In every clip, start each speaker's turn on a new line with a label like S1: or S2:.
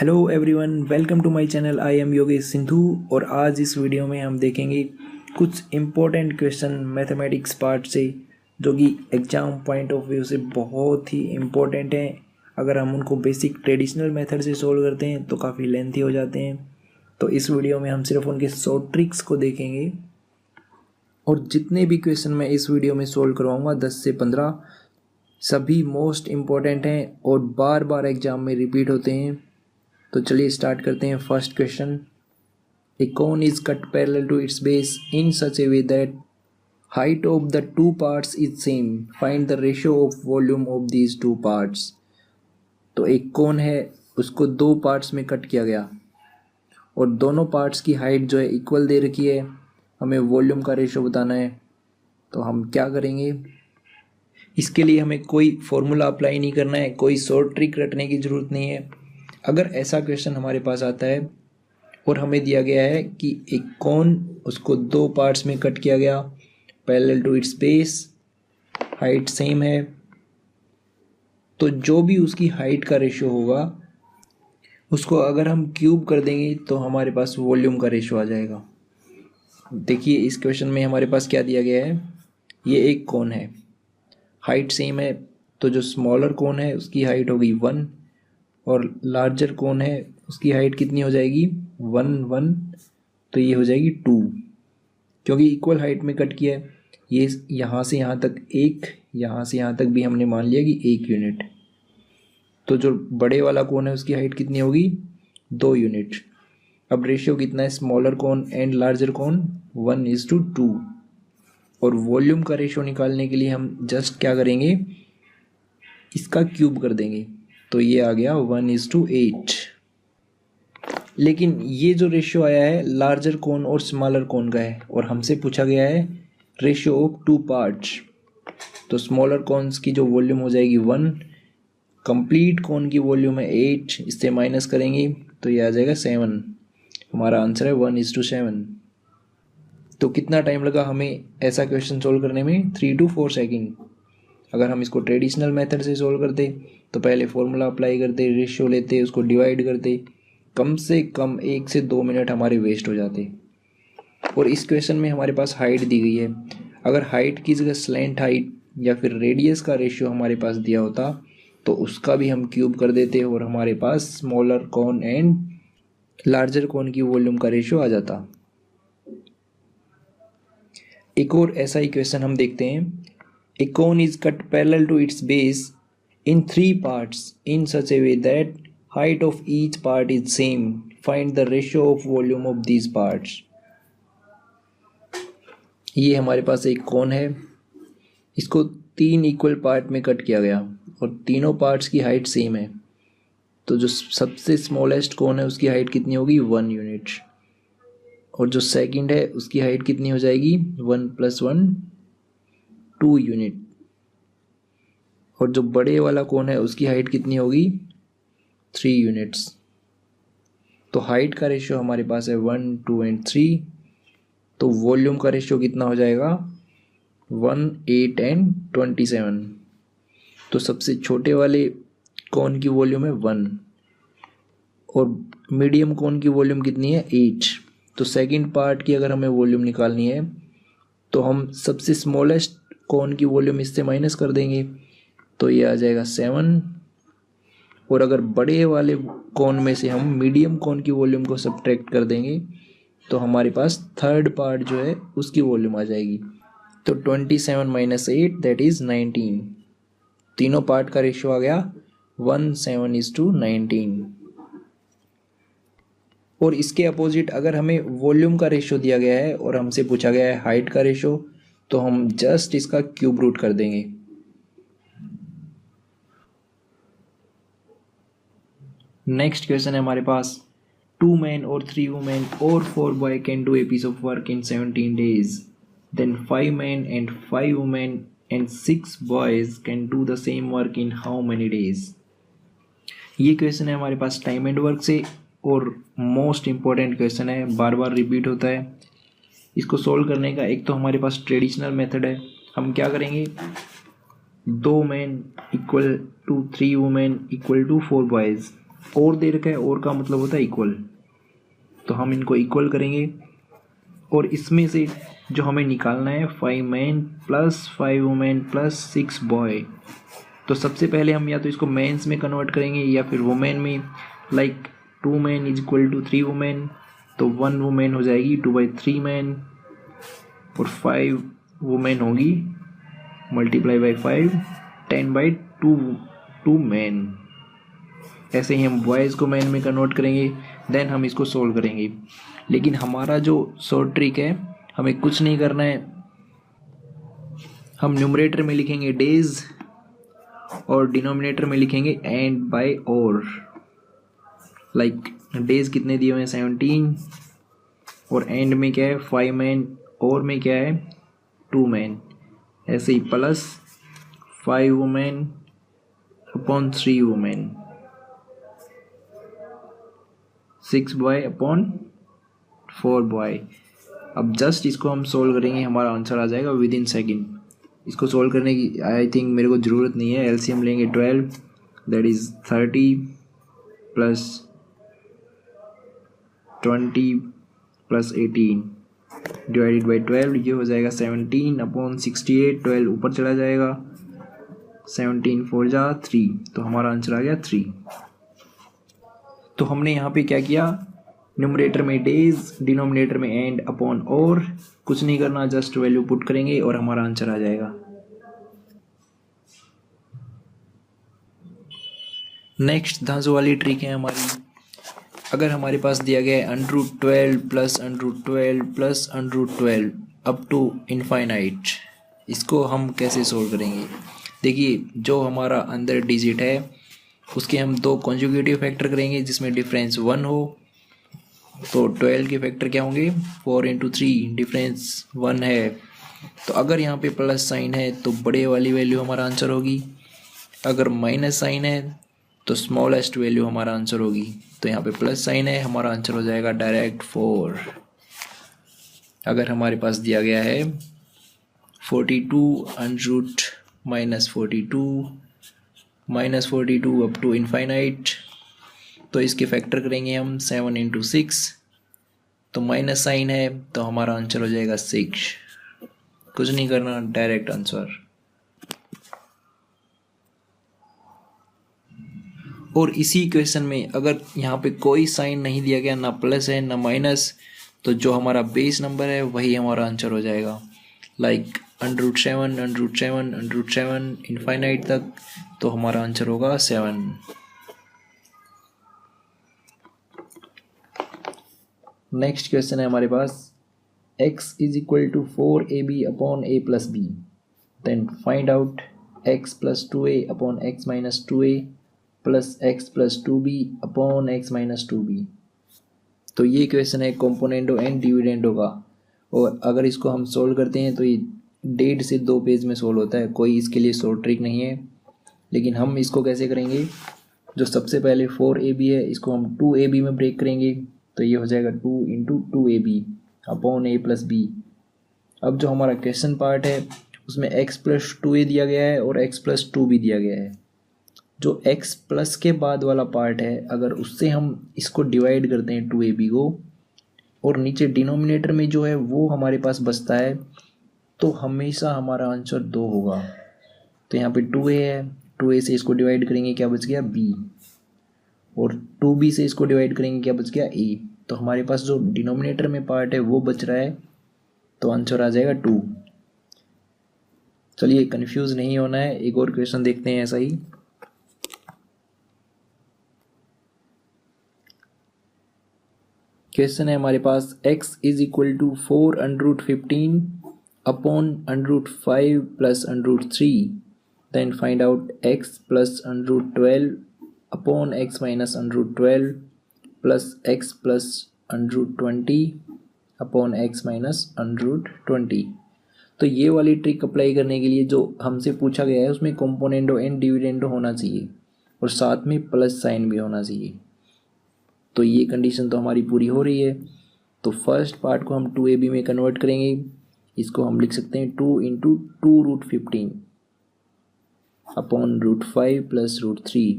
S1: Hello everyone, welcome to my channel. I am Yogesh Sindhu और आज इस वीडियो में हम देखेंगे कुछ इम्पोर्टेंट क्वेश्चन मैथमेटिक्स पार्ट से जो कि एग्जाम पॉइंट ऑफ व्यू से बहुत ही इम्पोर्टेंट हैं। अगर हम उनको बेसिक ट्रेडिशनल मेथड से सोल्व करते हैं तो काफ़ी लेंथी हो जाते हैं, तो इस वीडियो में हम सिर्फ उनके शॉर्ट ट्रिक्स को देखेंगे। और जितने भी क्वेश्चन मैं इस वीडियो में सोल्व करवाऊँगा 10 से 15 सभी मोस्ट इम्पोर्टेंट हैं और बार बार एग्जाम में रिपीट होते हैं। तो चलिए स्टार्ट करते हैं। First question, a cone is cut parallel to its base in such a way that height of the two parts is same, find the ratio of volume of these two parts. तो एक कोन है, उसको दो parts में cut किया गया और दोनों पार्ट्स की हाइट जो है इक्वल दे रखी है। हमें वॉल्यूम का रेशियो बताना है, तो हम क्या करेंगे, इसके लिए हमें कोई फॉर्मूला अप्लाई नहीं करना है, कोई शॉर्ट ट्रिक रटने की ज़रूरत नहीं है। अगर ऐसा क्वेश्चन हमारे पास आता है और हमें दिया गया है कि एक कोन, उसको दो पार्ट्स में कट किया गया, parallel to its base, height same है, तो जो भी उसकी हाइट का रेशियो होगा उसको अगर हम क्यूब कर देंगे तो हमारे पास वॉल्यूम का रेशियो आ जाएगा। देखिए इस क्वेश्चन में हमारे पास क्या दिया गया है, ये एक कोन है, हाइट सेम है, तो जो स्मॉलर कोन है उसकी हाइट होगी 1 और लार्जर कौन है उसकी हाइट कितनी हो जाएगी 1, तो ये हो जाएगी 2, क्योंकि इक्वल हाइट में कट किया है। ये यहाँ से यहाँ तक 1, यहाँ से यहाँ तक भी हमने मान लिया कि 1 यूनिट, तो जो बड़े वाला कौन है उसकी हाइट कितनी होगी 2 यूनिट। अब रेशियो कितना है, स्मॉलर कौन एंड लार्जर कौन 1:2। और वॉल्यूम का रेशियो निकालने के लिए हम जस्ट क्या करेंगे, इसका क्यूब कर देंगे, तो ये आ गया 1:8। लेकिन ये जो रेशियो आया है लार्जर कोन और स्मॉलर कोन का है और हमसे पूछा गया है रेशियो ऑफ टू पार्ट्स। तो स्मॉलर कोन्स की जो वॉल्यूम हो जाएगी 1, कंप्लीट कोन की वॉल्यूम है 8, इससे माइनस करेंगे तो ये आ जाएगा 7। हमारा आंसर है 1:7। तो कितना टाइम लगा हमें ऐसा क्वेश्चन सोल्व करने में, 3 to 4 सेकेंड। अगर हम इसको ट्रेडिशनल मेथड से सोल्व करते तो पहले फॉर्मूला अप्लाई करते, रेशियो लेते, उसको डिवाइड करते, कम से कम 1 से 2 मिनट हमारे वेस्ट हो जाते। और इस क्वेश्चन में हमारे पास हाइट दी गई है, अगर हाइट की जगह स्लैंट हाइट या फिर रेडियस का रेशियो हमारे पास दिया होता तो उसका भी हम क्यूब कर देते और हमारे पास स्मॉलर कोन एंड लार्जर कोन की वॉल्यूम का रेशियो आ जाता। एक और ऐसा ही क्वेश्चन हम देखते हैं। A cone is cut parallel to its base in 3 parts in such a way that height of each part is same. Find the ratio of volume of these parts. ये हमारे पास एक कोन है, इसको 3 इक्वल पार्ट में cut किया गया और तीनों पार्ट्स की हाइट सेम है। तो जो सबसे स्मॉलेस्ट कोन है उसकी हाइट कितनी होगी 1 यूनिट और जो सेकंड है उसकी हाइट कितनी हो जाएगी 1 + 1 2 यूनिट और जो बड़े वाला कोन है उसकी हाइट कितनी होगी 3 यूनिट्स। तो हाइट का रेशियो हमारे पास है 1, 2 एंड 3, तो वॉल्यूम का रेशियो कितना हो जाएगा 1, 8 एंड 27। तो सबसे छोटे वाले कोन की वॉल्यूम है 1 और मीडियम कोन की वॉल्यूम कितनी है 8। तो सेकंड पार्ट की अगर हमें वॉल्यूम निकालनी है तो हम सबसे स्मॉलेस्ट कोन की वॉल्यूम इससे माइनस कर देंगे, तो ये आ जाएगा 7। और अगर बड़े वाले कोन में से हम मीडियम कोन की वॉल्यूम को सब्ट्रैक्ट कर देंगे तो हमारे पास थर्ड पार्ट जो है उसकी वॉल्यूम आ जाएगी। तो 27 - 8 दैट इज़ 19। तीनों पार्ट का रेशियो आ गया 1:7:19। और इसके अपोजिट अगर हमें वॉल्यूम का रेशियो दिया गया है और हमसे पूछा गया है हाइट का रेशियो, तो हम जस्ट इसका क्यूब रूट कर देंगे। नेक्स्ट क्वेश्चन है हमारे पास, 2 men or 3 women or 4 boys can do a piece of work in 17 days. Then 5 men and 5 women and 6 boys can do the same work in how many days? ये question है हमारे पास time and work से और most important question है, बार बार repeat होता है। इसको solve करने का एक तो हमारे पास ट्रेडिशनल मेथड है। हम क्या करेंगे, 2 men = 3 women = 4 boys, और दे रखा है, और का मतलब होता है इक्वल, तो हम इनको इक्वल करेंगे और इसमें से जो हमें निकालना है 5 man plus 5 women plus 6 boy. तो सबसे पहले हम या तो इसको मेंस में कन्वर्ट करेंगे या फिर वुमेन में, like 2 man is equal to 3 women, तो 1 वुमेन हो जाएगी 2/3 मैन और 5 वुमेन होगी मल्टीप्लाई बाई 5 10/2 मैन। ऐसे ही हम बॉयज़ को मैन में कन्वर्ट करेंगे, देन हम इसको सोल्व करेंगे। लेकिन हमारा जो शॉर्ट ट्रिक है, हमें कुछ नहीं करना है, हम न्यूमरेटर में लिखेंगे डेज और डिनोमिनेटर में लिखेंगे एंड बाय और। लाइक डेज कितने दिए हुए हैं 17 और एंड में क्या है 5 मैन और में क्या है 2 मैन। ऐसे ही plus 5 women upon 3 women, 6 boy upon 4 boy. अब जस्ट इसको हम सोल्व करेंगे, हमारा आंसर आ जाएगा विद इन सेकेंड। इसको सोल्व करने की आई थिंक मेरे को ज़रूरत नहीं है, एलसीएम लेंगे 12 that is 30 plus 20 plus 18 divided by 12, ये हो जाएगा 17 अपॉन 68। 12 ऊपर चला जाएगा, 17 4 जा 3, तो हमारा आंसर आ गया 3। तो हमने यहाँ पे क्या किया, न्यूमरेटर में डेज, डिनोमिनेटर में एंड अपॉन और, कुछ नहीं करना, जस्ट वैल्यू पुट करेंगे और हमारा आंसर आ जाएगा। नेक्स्ट धांसू वाली ट्रिक है हमारी। अगर हमारे पास दिया गया है √12 plus √12 plus √12 up to infinite, इसको हम कैसे सोल्व करेंगे। देखिए जो हमारा अंदर डिजिट है उसके हम 2 कॉन्जुगेटिव फैक्टर करेंगे जिसमें डिफरेंस 1 हो, तो 12 के फैक्टर क्या होंगे 4 × 3, डिफरेंस 1 है। तो अगर यहाँ पे प्लस साइन है तो बड़े वाली वैल्यू हमारा आंसर होगी, अगर माइनस साइन है तो स्मॉलेस्ट वैल्यू हमारा आंसर होगी। तो यहाँ पे प्लस साइन है, हमारा आंसर हो जाएगा डायरेक्ट 4। अगर हमारे पास दिया गया है 42 -42 अप टू इनफाइनाइट, तो इसके फैक्टर करेंगे हम 7 × 6, तो माइनस साइन है तो हमारा आंसर हो जाएगा 6। कुछ नहीं करना, डायरेक्ट आंसर। और इसी क्वेश्चन में अगर यहाँ पे कोई साइन नहीं दिया गया, ना प्लस है ना माइनस, तो जो हमारा बेस नंबर है वही हमारा आंसर हो जाएगा। लाइक √7 इनफाइनाइट तक, तो हमारा आंसर होगा 7। नेक्स्ट क्वेश्चन है हमारे पास, x is equal to 4ab upon a plus B, then find out x plus 2a upon x minus 2a plus x plus 2b upon x minus 2b। तो ये question है कॉम्पोनेंटो and dividendo का, और अगर इसको हम सोल्व करते हैं तो ये 1.5 से 2 पेज में सोल्व होता है, कोई इसके लिए शॉर्ट ट्रिक नहीं है। लेकिन हम इसको कैसे करेंगे, जो सबसे पहले 4ab है इसको हम 2ab में ब्रेक करेंगे, तो ये हो जाएगा 2 × 2ab upon a plus b। अब जो हमारा क्वेश्चन पार्ट है उसमें x प्लस 2a दिया गया है और x प्लस 2b दिया गया है। जो x प्लस के बाद वाला पार्ट है, अगर उससे हम इसको डिवाइड करते हैं 2ab को, और नीचे डिनोमिनेटर में जो है वो हमारे पास बचता है, तो हमेशा हमारा आंसर 2 होगा। तो यहाँ पे 2a है, 2a से इसको डिवाइड करेंगे क्या बच गया b, और 2b से इसको डिवाइड करेंगे क्या बच गया a। तो हमारे पास जो डिनोमिनेटर में पार्ट है वो बच रहा है, तो आंसर आ जाएगा 2। चलिए कंफ्यूज नहीं होना है, एक और क्वेश्चन देखते हैं ऐसा ही। क्वेश्चन है हमारे पास, x is equal to 4√15 upon √5 plus √3, then find out x plus √12 upon x minus √12 plus x plus √20 upon x minus √20। तो ये वाली ट्रिक अप्लाई करने के लिए जो हमसे पूछा गया है उसमें कॉम्पोनेंटो एंड डिविडेंडो होना चाहिए और साथ में प्लस साइन भी होना चाहिए। तो ये कंडीशन तो हमारी पूरी हो रही है। तो फर्स्ट पार्ट को हम 2ab में कन्वर्ट करेंगे, इसको हम लिख सकते हैं 2 × 2√15 अपॉन √5 प्लस √3।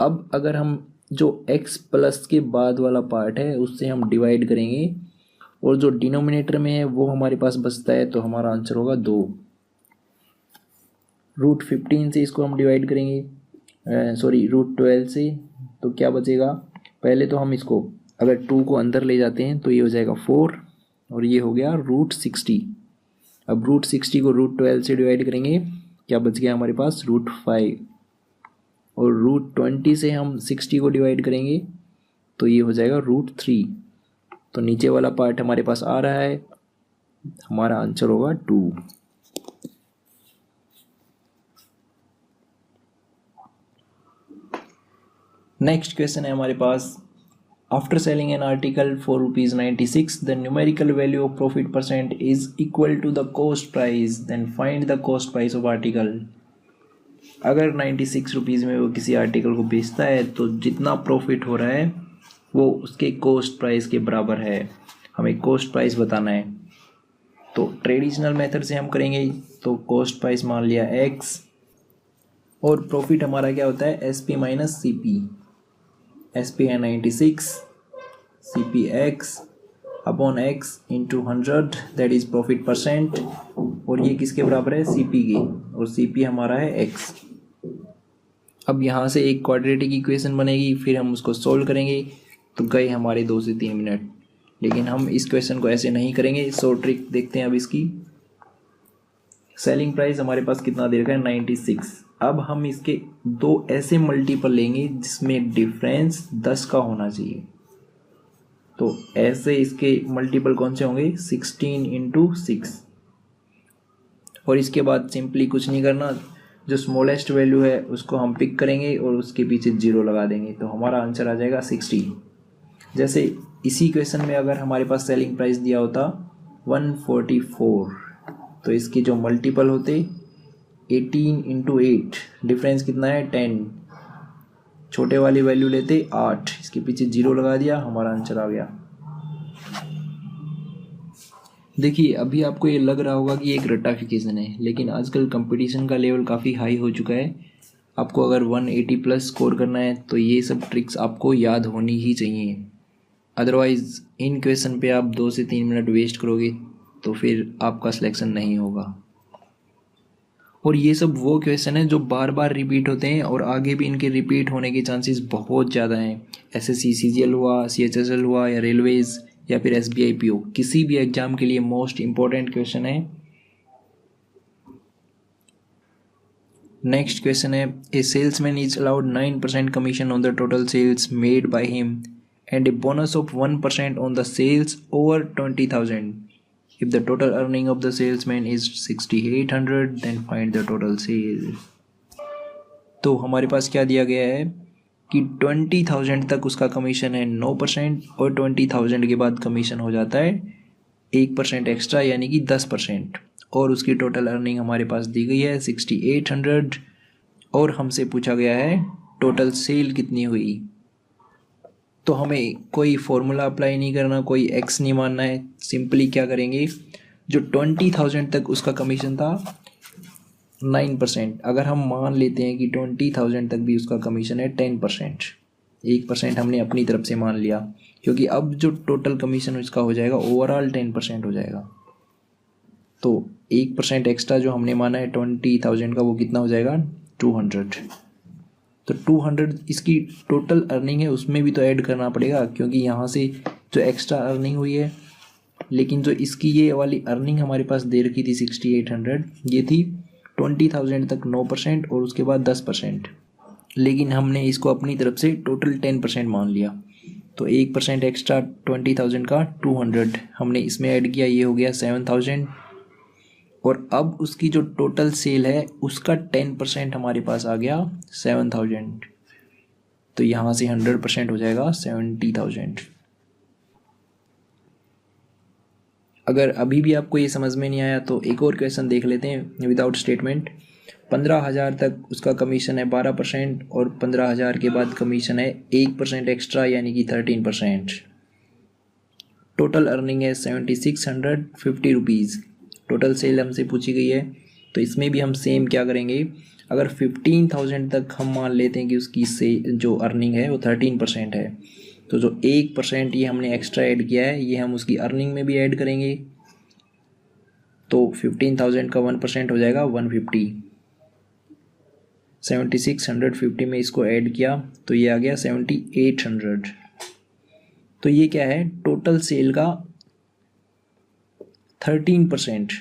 S1: अब अगर हम जो x प्लस के बाद वाला पार्ट है उससे हम डिवाइड करेंगे और जो डिनोमिनेटर में है वो हमारे पास बचता है, तो हमारा आंसर होगा 2। √15 से इसको हम डिवाइड करेंगे, √12 से, तो क्या बचेगा। पहले तो हम इसको अगर 2 को अंदर ले जाते हैं तो ये हो जाएगा 4 और ये हो गया √60। अब √60 को √12 से डिवाइड करेंगे, क्या बच गया हमारे पास √5 और √20 से हम 60 को डिवाइड करेंगे तो ये हो जाएगा √3। तो नीचे वाला पार्ट हमारे पास आ रहा है, हमारा आंसर होगा 2। नेक्स्ट क्वेश्चन है हमारे पास, after selling an article for ₹96 the numerical value of profit percent is equal to the cost price, then find the cost price of article. अगर 96 रुपीज़ में वो किसी आर्टिकल को बेचता है तो जितना प्रॉफिट हो रहा है वो उसके कॉस्ट प्राइस के बराबर है। हमें कॉस्ट प्राइस बताना है, तो ट्रेडिशनल मेथड से हम करेंगे। तो कॉस्ट प्राइस मान लिया x और प्रॉफिट हमारा क्या होता है SP माइनस CP। SP है 96, CP x upon x into 100 that is profit percent, और ये किसके बराबर है CP के, और CP हमारा है x। अब यहाँ से एक क्वाड्रेटिक इक्वेशन बनेगी, फिर हम उसको सोल्व करेंगे, तो गए हमारे 2 से 3 मिनट। लेकिन हम इस क्वेश्चन को ऐसे नहीं करेंगे, सो ट्रिक देखते हैं अब इसकी। सेलिंग प्राइस हमारे पास कितना दे रखा है 96। अब हम इसके 2 ऐसे मल्टीपल लेंगे जिसमें डिफरेंस 10 का होना चाहिए। तो ऐसे इसके मल्टीपल कौन से होंगे 16 इंटू 6, और इसके बाद सिंपली कुछ नहीं करना, जो स्मॉलेस्ट वैल्यू है उसको हम पिक करेंगे और उसके पीछे 0 लगा देंगे, तो हमारा आंसर आ जाएगा 60। जैसे इसी क्वेश्चन में अगर हमारे पास सेलिंग प्राइस दिया होता 144, तो इसके जो मल्टीपल होते 18 इंटू 8, डिफरेंस कितना है 10, छोटे वाली वैल्यू लेते 8, इसके पीछे 0 लगा दिया, हमारा आंसर आ गया। देखिए अभी आपको ये लग रहा होगा कि ये एक रट्टाफिकेशन है, लेकिन आजकल कंपटीशन का लेवल काफ़ी हाई हो चुका है। आपको अगर 180 प्लस स्कोर करना है तो ये सब ट्रिक्स आपको याद होनी ही चाहिए, अदरवाइज़ इन क्वेश्चन पे आप 2 से 3 मिनट वेस्ट करोगे तो फिर आपका सिलेक्शन नहीं होगा। और ये सब वो क्वेश्चन है जो बार बार रिपीट होते हैं और आगे भी इनके रिपीट होने के चांसेस बहुत ज़्यादा हैं। SSC CGL हुआ, CHSL हुआ, या रेलवेज़, या फिर SBI PO, किसी भी एग्जाम के लिए मोस्ट इम्पॉर्टेंट क्वेश्चन है। नेक्स्ट क्वेश्चन है, a salesman is allowed 9% commission on the total sales made by him and a bonus of 1% on the sales over 20,000. If the total earning of the salesman is 6,800, then find the total sale. तो हमारे पास क्या दिया गया है कि 20,000 तक उसका commission है 9%, और 20,000 के बाद कमीशन हो जाता है 1% एक्स्ट्रा यानी कि 10%, और उसकी टोटल अर्निंग हमारे पास दी गई है 6,800, और हमसे पूछा गया है टोटल सेल कितनी हुई। तो हमें कोई फॉर्मूला अप्लाई नहीं करना, कोई एक्स नहीं मानना है, सिंपली क्या करेंगे, जो 20,000 तक उसका कमीशन था 9%, अगर हम मान लेते हैं कि 20,000 तक भी उसका कमीशन है 10%, 1% हमने अपनी तरफ से मान लिया, क्योंकि अब जो टोटल कमीशन उसका हो जाएगा ओवरऑल 10% हो जाएगा। तो 1% एक्स्ट्रा जो हमने माना है 20,000 का, वो कितना हो जाएगा 200। तो 200 इसकी टोटल अर्निंग है, उसमें भी तो ऐड करना पड़ेगा, क्योंकि यहाँ से जो एक्स्ट्रा अर्निंग हुई है, लेकिन जो इसकी ये वाली अर्निंग हमारे पास दे रखी थी 6,800, ये थी 20,000 तक 9% और उसके बाद 10%, लेकिन हमने इसको अपनी तरफ से टोटल 10% मान लिया, तो 1% एक्स्ट्रा 20,000 का 200 हमने इसमें ऐड किया, ये हो गया 7,000, और अब उसकी जो टोटल सेल है उसका 10% हमारे पास आ गया 7,000, तो यहाँ से 100% हो जाएगा 70,000। अगर अभी भी आपको ये समझ में नहीं आया तो एक और क्वेश्चन देख लेते हैं विदाउट स्टेटमेंट। 15,000 तक उसका कमीशन है 12%, और 15,000 के बाद कमीशन है 1% एक्स्ट्रा यानी कि 13%। टोटल अर्निंग है 7,650 रुपीज़, टोटल सेल हमसे पूछी गई है। तो इसमें भी हम सेम क्या करेंगे, अगर 15,000 तक हम मान लेते हैं कि उसकी से जो अर्निंग है वो 13% है, तो जो 1% ये हमने एक्स्ट्रा ऐड किया है ये हम उसकी अर्निंग में भी ऐड करेंगे। तो 15,000 का 1% हो जाएगा 150। 7650 में इसको ऐड किया तो ये आ गया 7800। तो ये क्या है, टोटल सेल का 13%।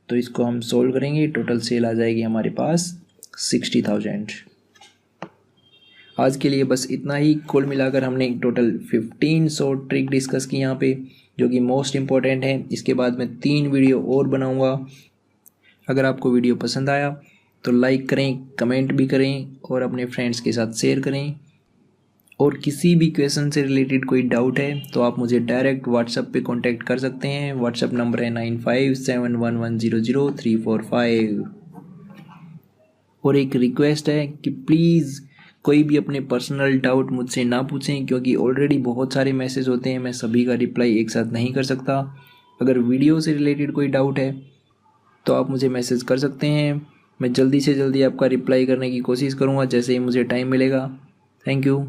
S1: तो इसको हम सोल्व करेंगे, टोटल सेल आ जाएगी हमारे पास 60,000। आज के लिए बस इतना ही। कुल मिलाकर हमने टोटल 15 शॉर्ट ट्रिक डिस्कस की यहाँ पे, जो कि मोस्ट इम्पॉर्टेंट है। इसके बाद मैं 3 वीडियो और बनाऊँगा। अगर आपको वीडियो पसंद आया तो लाइक करें, कमेंट भी करें और अपने फ्रेंड्स के साथ शेयर करें। और किसी भी क्वेश्चन से रिलेटेड कोई डाउट है तो आप मुझे डायरेक्ट व्हाट्सएप पे कांटेक्ट कर सकते हैं। व्हाट्सएप नंबर है 9571100345। और एक रिक्वेस्ट है कि प्लीज़ कोई भी अपने पर्सनल डाउट मुझसे ना पूछें, क्योंकि ऑलरेडी बहुत सारे मैसेज होते हैं, मैं सभी का रिप्लाई एक साथ नहीं कर सकता। अगर वीडियो से रिलेटेड कोई डाउट है तो आप मुझे मैसेज कर सकते हैं। मैं जल्दी से जल्दी आपका रिप्लाई करने की कोशिश करूँगा जैसे ही मुझे टाइम मिलेगा। Thank you.